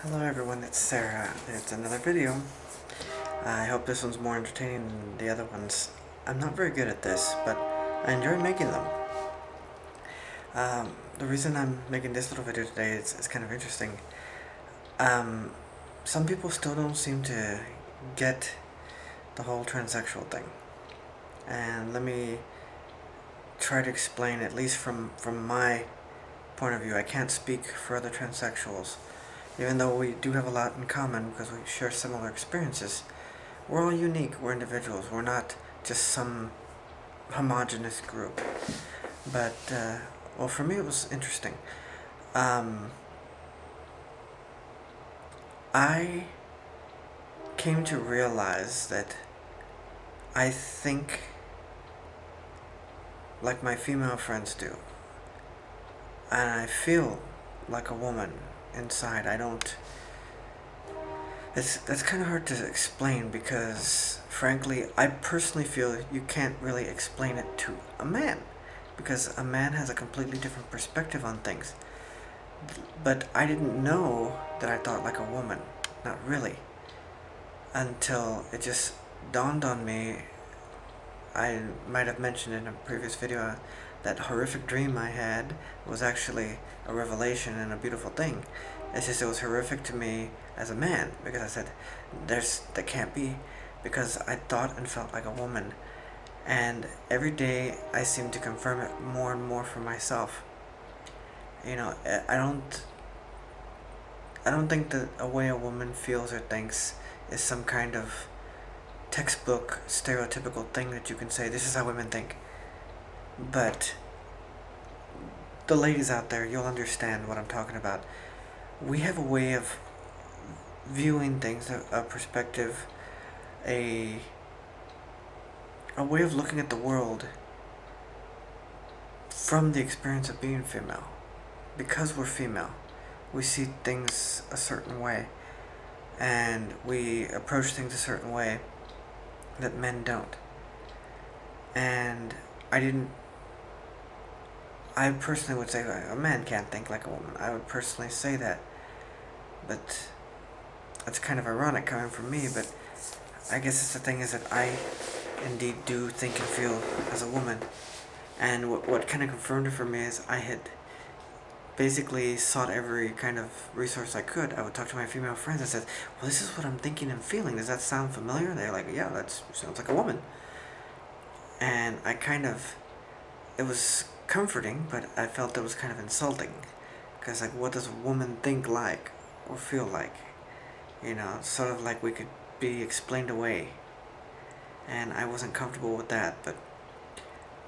Hello everyone, it's Sarah. It's another video. I hope this one's more entertaining than the other ones. I'm not very good at this, but I enjoy making them. The reason I'm making this little video today is kind of interesting. Um, some people still don't seem to get the whole transsexual thing. And let me try to explain, at least from my point of view. I can't speak for other transsexuals. Even though we do have a lot in common because we share similar experiences, we're all unique, we're individuals, we're not just some homogenous group. But, well, for me it was interesting. I came to realize that I think like my female friends do. And I feel like a woman inside. I don't... That's kind of hard to explain because, frankly, I personally feel you can't really explain it to a man because a man has a completely different perspective on things. But I didn't know that I thought like a woman. Not really. Until it just dawned on me. I might have mentioned in a previous video that horrific dream I had was actually a revelation and a beautiful thing. It's just it was horrific to me as a man because I said, that can't be, because I thought and felt like a woman. And every day I seem to confirm it more and more for myself. You know, I don't think that a way a woman feels or thinks is some kind of textbook stereotypical thing that you can say, this is how women think. But the ladies out there, you'll understand what I'm talking about. We have a way of viewing things, a perspective, a way of looking at the world from the experience of being female. Because we're female, we see things a certain way, and we approach things a certain way that men don't. And I personally would say a man can't think like a woman. I would personally say that. But it's kind of ironic coming from me, but I guess it's the thing is that I indeed do think and feel as a woman. And what kind of confirmed it for me is I had basically sought every kind of resource I could. I would talk to my female friends and said, well, this is what I'm thinking and feeling. Does that sound familiar? They're like, yeah, that sounds like a woman. And it was comforting, but I felt it was kind of insulting. Because, like, what does a woman think like or feel like? You know, sort of like we could be explained away. And I wasn't comfortable with that, but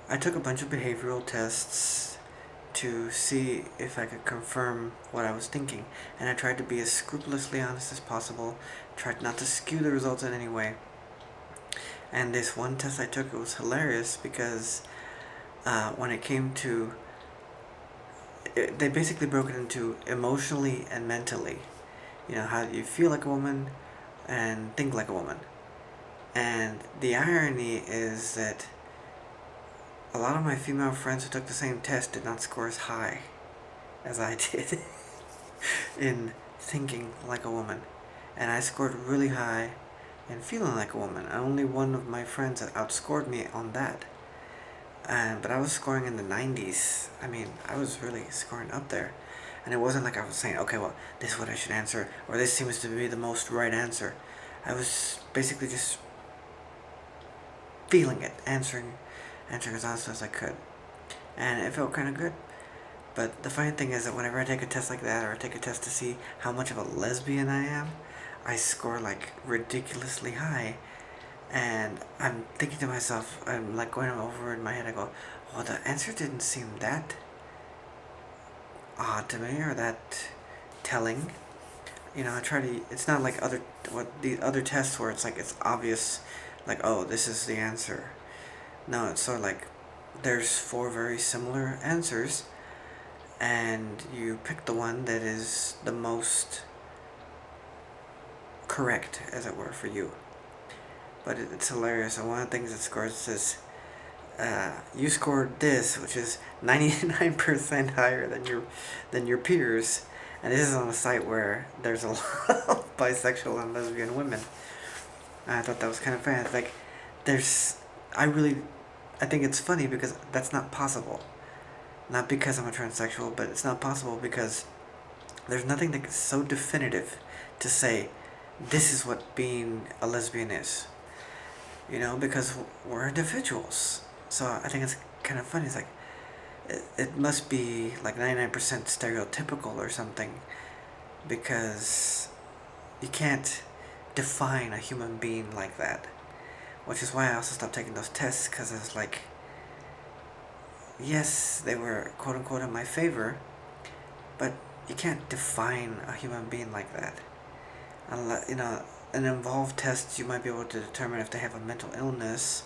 I took a bunch of behavioral tests to see if I could confirm what I was thinking. And I tried to be as scrupulously honest as possible, tried not to skew the results in any way. And this one test I took, it was hilarious because when it came to... they basically broke it into emotionally and mentally. You know, how you feel like a woman and think like a woman. And the irony is that a lot of my female friends who took the same test did not score as high as I did in thinking like a woman. And I scored really high in feeling like a woman. Only one of my friends had outscored me on that. But I was scoring in the 90s. I mean, I was really scoring up there. And it wasn't like I was saying, okay, well, this is what I should answer, or this seems to be the most right answer. I was basically just feeling it, answering as honest as I could. And it felt kind of good. But the funny thing is that whenever I take a test like that, or I take a test to see how much of a lesbian I am, I score like ridiculously high. And I'm thinking to myself, I'm like going over in my head, I go, well, the answer didn't seem that odd to me, or that telling. You know, I try to, it's not like the other tests where it's like, it's obvious, like, oh, this is the answer. No, it's sort of like, there's 4 very similar answers, and you pick the one that is the most correct, as it were, for you. But it's hilarious, and one of the things that scores says, you scored this, which is 99% higher than your peers, And this is on a site where there's a lot of bisexual and lesbian women. And I thought that was kind of funny. It's like, there's, I really, I think it's funny because that's not possible. Not because I'm a transsexual, but it's not possible because there's nothing that's so definitive to say, this is what being a lesbian is. You know, because we're individuals. So I think it's kind of funny. It's like, it must be like 99% stereotypical or something, because you can't define a human being like that. Which is why I also stopped taking those tests, because it's like, yes, they were quote unquote in my favor, but you can't define a human being like that. Unless, you know, in involved tests, you might be able to determine if they have a mental illness,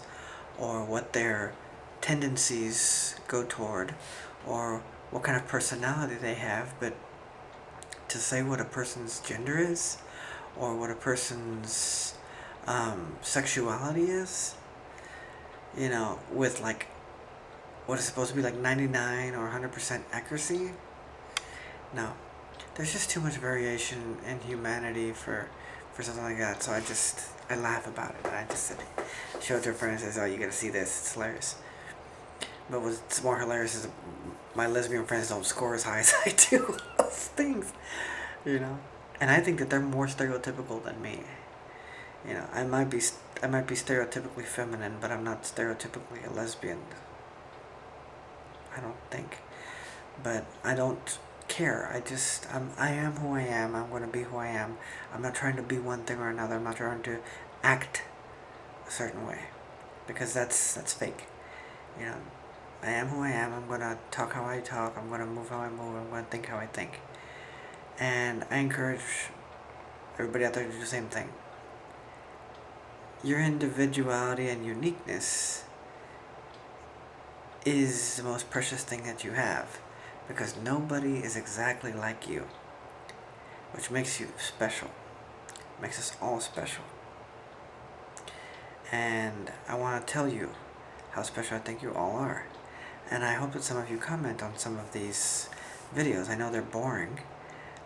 or what their tendencies go toward, or what kind of personality they have. But to say what a person's gender is, or what a person's sexuality is, you know, with like what is supposed to be like 99 or 100% accuracy, no. There's just too much variation in humanity for something like that. So I laugh about it. I just show it to a friend and says, oh, you gotta see this. It's hilarious. But what's more hilarious is my lesbian friends don't score as high as I do those things, you know. And I think that they're more stereotypical than me. You know, I might be stereotypically feminine, but I'm not stereotypically a lesbian. I don't think. But I don't care. I am who I am. I'm going to be who I am. I'm not trying to be one thing or another. I'm not trying to act a certain way, because that's fake. You know, I am who I am. I'm going to talk how I talk. I'm going to move how I move. I'm going to think how I think. And I encourage everybody out there to do the same thing. Your individuality and uniqueness is the most precious thing that you have, because nobody is exactly like you, which makes you special, makes us all special. And I want to tell you how special I think you all are. And I hope that some of you comment on some of these videos. I know they're boring,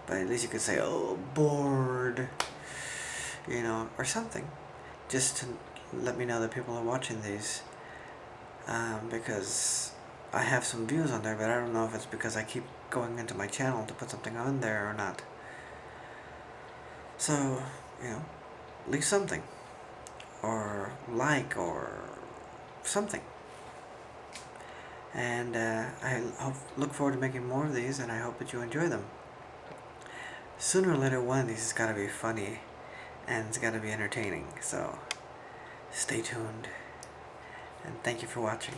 but at least you could say, oh, bored, you know, or something, just to let me know that people are watching these. Because I have some views on there, but I don't know if it's because I keep going into my channel to put something on there or not. So, you know, leave something, or like, or something. And I look forward to making more of these, and I hope that you enjoy them. Sooner or later, one of these has got to be funny, and it's got to be entertaining. So, stay tuned, and thank you for watching.